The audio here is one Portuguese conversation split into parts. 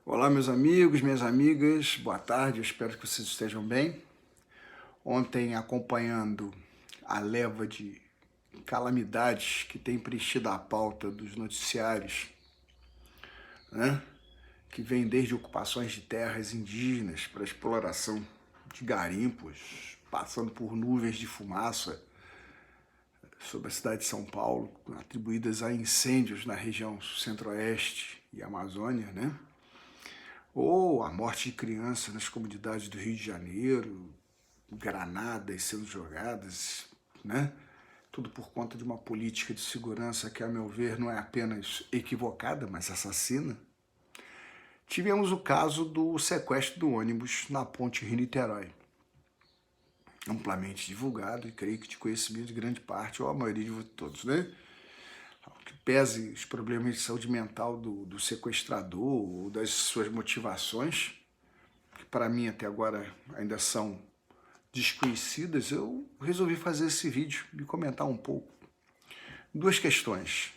Olá, meus amigos, minhas amigas, boa tarde, eu espero que vocês estejam bem. Ontem, acompanhando a leva de calamidades que tem preenchido a pauta dos noticiários, né? Que vem desde ocupações de terras indígenas para exploração de garimpos, passando por nuvens de fumaça sobre a cidade de São Paulo, atribuídas a incêndios na região centro-oeste e Amazônia, né? Ou a morte de crianças nas comunidades do Rio de Janeiro, granadas sendo jogadas, né? Tudo por conta de uma política de segurança que, a meu ver, não é apenas equivocada, mas assassina. Tivemos o caso do sequestro do ônibus na ponte Rio-Niterói, amplamente divulgado e creio que de conhecimento de grande parte, ou a maioria de todos, né? Que pese os problemas de saúde mental do sequestrador ou das suas motivações, que para mim até agora ainda são desconhecidas, eu resolvi fazer esse vídeo e comentar um pouco. Duas questões,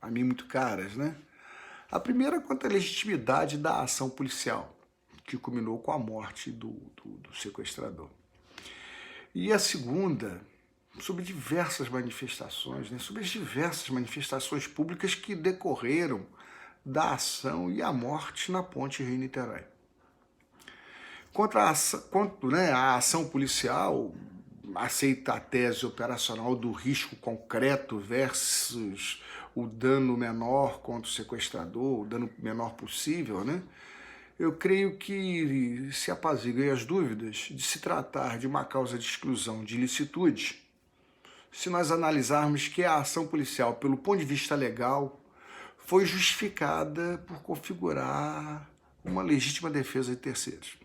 a mim muito caras, né? A primeira quanto à legitimidade da ação policial, que culminou com a morte do sequestrador. E a segunda, sobre diversas manifestações, né? Sobre as diversas manifestações públicas que decorreram da ação e a morte na ponte Rio-Niterói. A ação policial aceita a tese operacional do risco concreto versus o dano menor contra o sequestrador, o dano menor possível, né? Eu creio que se apaziguem as dúvidas de se tratar de uma causa de exclusão de ilicitude, se nós analisarmos que a ação policial, pelo ponto de vista legal, foi justificada por configurar uma legítima defesa de terceiros.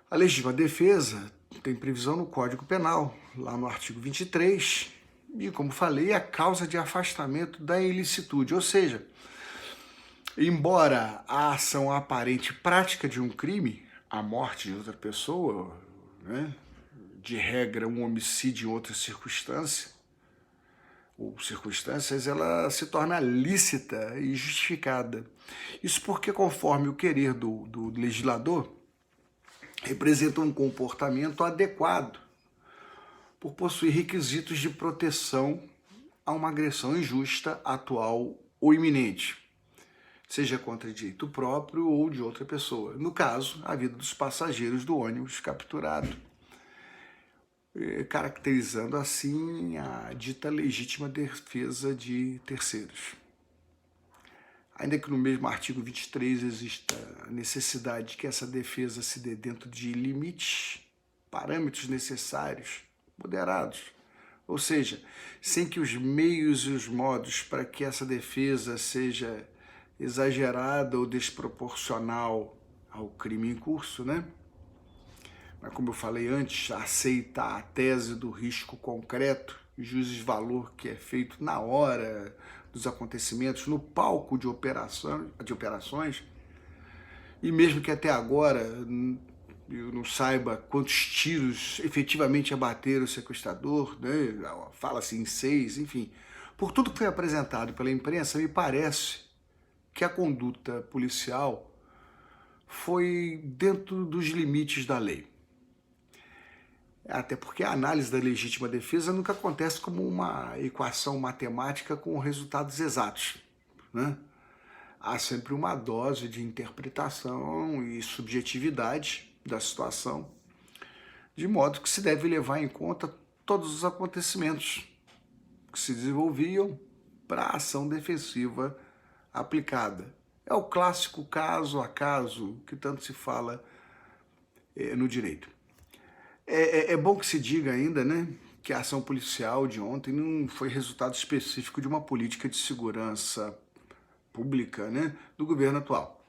A legítima defesa tem previsão no Código Penal, lá no artigo 23, e, como falei, a causa de afastamento da ilicitude, ou seja, embora a ação aparente prática de um crime, a morte de outra pessoa, né, de regra um homicídio em outra circunstância, ou circunstâncias, ela se torna lícita e justificada. Isso porque, conforme o querer do legislador, representa um comportamento adequado por possuir requisitos de proteção a uma agressão injusta, atual ou iminente, seja contra direito próprio ou de outra pessoa. No caso, a vida dos passageiros do ônibus capturado, caracterizando assim a dita legítima defesa de terceiros. Ainda que no mesmo artigo 23 exista a necessidade de que essa defesa se dê dentro de limites, parâmetros necessários, moderados, ou seja, sem que os meios e os modos para que essa defesa seja exagerada ou desproporcional ao crime em curso, né? Mas, como eu falei antes, aceitar a tese do risco concreto, juízo de valor que é feito na hora dos acontecimentos, no palco de operações, e mesmo que até agora eu não saiba quantos tiros efetivamente abateram o sequestrador, né? Fala-se em 6, enfim. Por tudo que foi apresentado pela imprensa, me parece que a conduta policial foi dentro dos limites da lei. Até porque a análise da legítima defesa nunca acontece como uma equação matemática com resultados exatos, né? Há sempre uma dose de interpretação e subjetividade da situação, de modo que se deve levar em conta todos os acontecimentos que se desenvolviam para a ação defensiva aplicada. É o clássico caso a caso que tanto se fala no direito. É bom que se diga ainda, né, que a ação policial de ontem não foi resultado específico de uma política de segurança pública, né, do governo atual,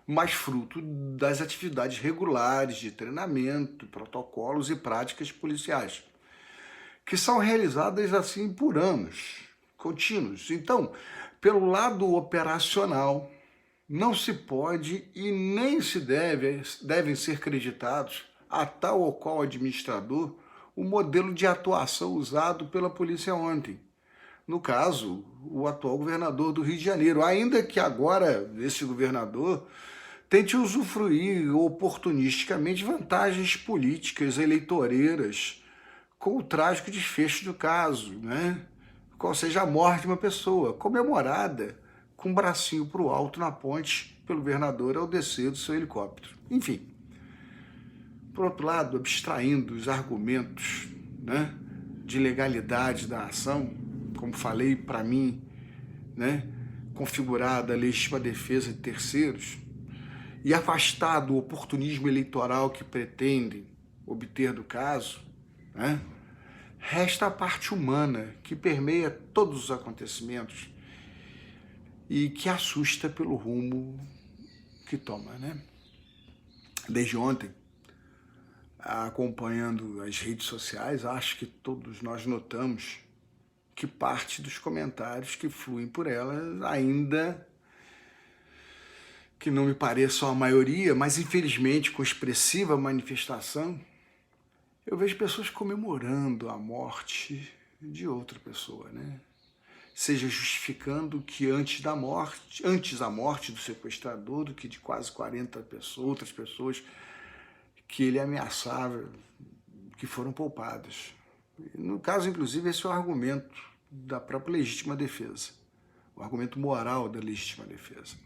mas fruto das atividades regulares de treinamento, protocolos e práticas policiais, que são realizadas assim por anos contínuos. Então, pelo lado operacional, não se pode e nem se devem ser creditados a tal ou qual administrador o modelo de atuação usado pela polícia ontem, no caso, o atual governador do Rio de Janeiro, ainda que agora esse governador tente usufruir oportunisticamente de vantagens políticas eleitoreiras com o trágico desfecho do caso, né? Qual seja a morte de uma pessoa, comemorada com um bracinho para o alto na ponte pelo governador ao descer do seu helicóptero. Enfim, por outro lado, abstraindo os argumentos, né, de legalidade da ação, como falei, para mim, né, configurada a legítima defesa de terceiros, e afastado o oportunismo eleitoral que pretendem obter do caso, né, resta a parte humana que permeia todos os acontecimentos e que assusta pelo rumo que toma, né? Desde ontem, acompanhando as redes sociais, acho que todos nós notamos que parte dos comentários que fluem por elas, ainda que não me pareçam a maioria, mas infelizmente com expressiva manifestação, eu vejo pessoas comemorando a morte de outra pessoa, né? Seja justificando que antes a morte do sequestrador, do que de quase 40 pessoas, outras pessoas que ele ameaçava, que foram poupadas. No caso, inclusive, esse é o argumento da própria legítima defesa, o argumento moral da legítima defesa.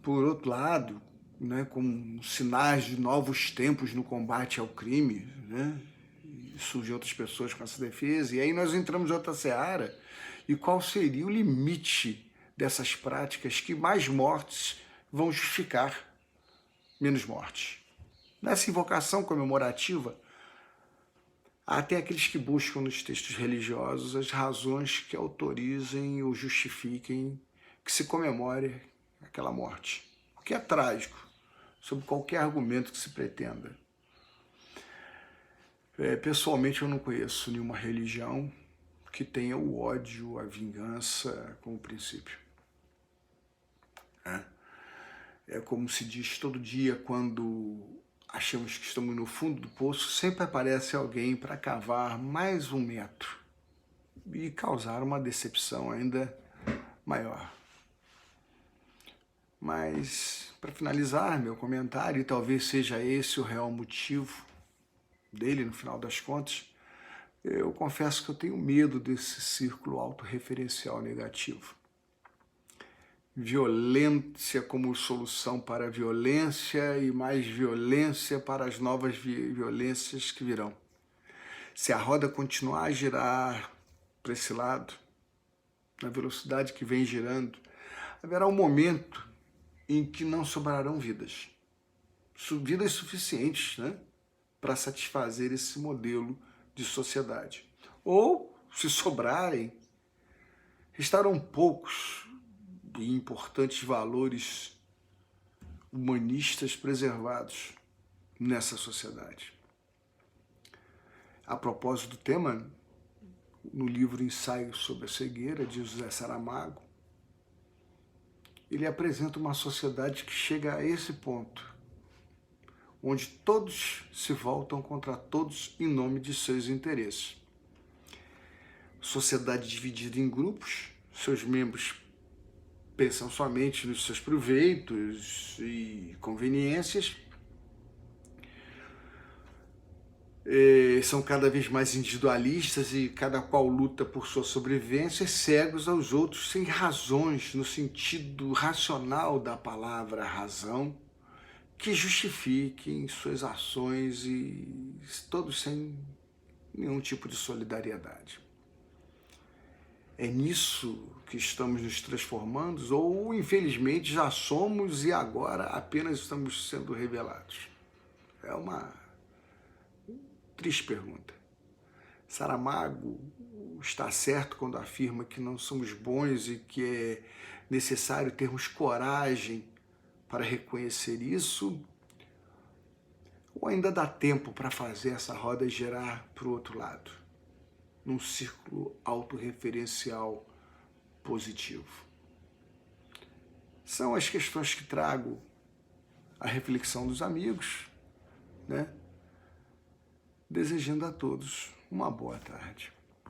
Por outro lado, né, com sinais de novos tempos no combate ao crime, né, surgem outras pessoas com essa defesa, e aí nós entramos em outra seara. E qual seria o limite dessas práticas que mais mortes vão justificar menos mortes? Nessa invocação comemorativa, há até aqueles que buscam nos textos religiosos as razões que autorizem ou justifiquem que se comemore aquela morte, o que é trágico, sob qualquer argumento que se pretenda. Pessoalmente, eu não conheço nenhuma religião que tenha o ódio, a vingança como princípio. É como se diz todo dia, quando achamos que estamos no fundo do poço, sempre aparece alguém para cavar mais 1 metro e causar uma decepção ainda maior. Mas, para finalizar meu comentário, e talvez seja esse o real motivo dele no final das contas, eu confesso que eu tenho medo desse círculo autorreferencial negativo. Violência como solução para a violência e mais violência para as novas violências que virão. Se a roda continuar a girar para esse lado, na velocidade que vem girando, haverá um momento em que não sobrarão vidas. Vidas suficientes, né, para satisfazer esse modelo de sociedade. Ou, se sobrarem, restarão poucos e importantes valores humanistas preservados nessa sociedade. A propósito do tema, no livro Ensaio sobre a Cegueira, de José Saramago, ele apresenta uma sociedade que chega a esse ponto, onde todos se voltam contra todos em nome de seus interesses. Sociedade dividida em grupos, seus membros pensam somente nos seus proveitos e conveniências, são cada vez mais individualistas e cada qual luta por sua sobrevivência, cegos aos outros sem razões, no sentido racional da palavra razão, que justifiquem suas ações e todos sem nenhum tipo de solidariedade. É nisso que estamos nos transformando ou, infelizmente, já somos e agora apenas estamos sendo revelados? É uma triste pergunta. Saramago está certo quando afirma que não somos bons e que é necessário termos coragem para reconhecer isso? Ou ainda dá tempo para fazer essa roda girar para o outro lado, num círculo autorreferencial positivo? São as questões que trago à reflexão dos amigos, né? Desejando a todos uma boa tarde.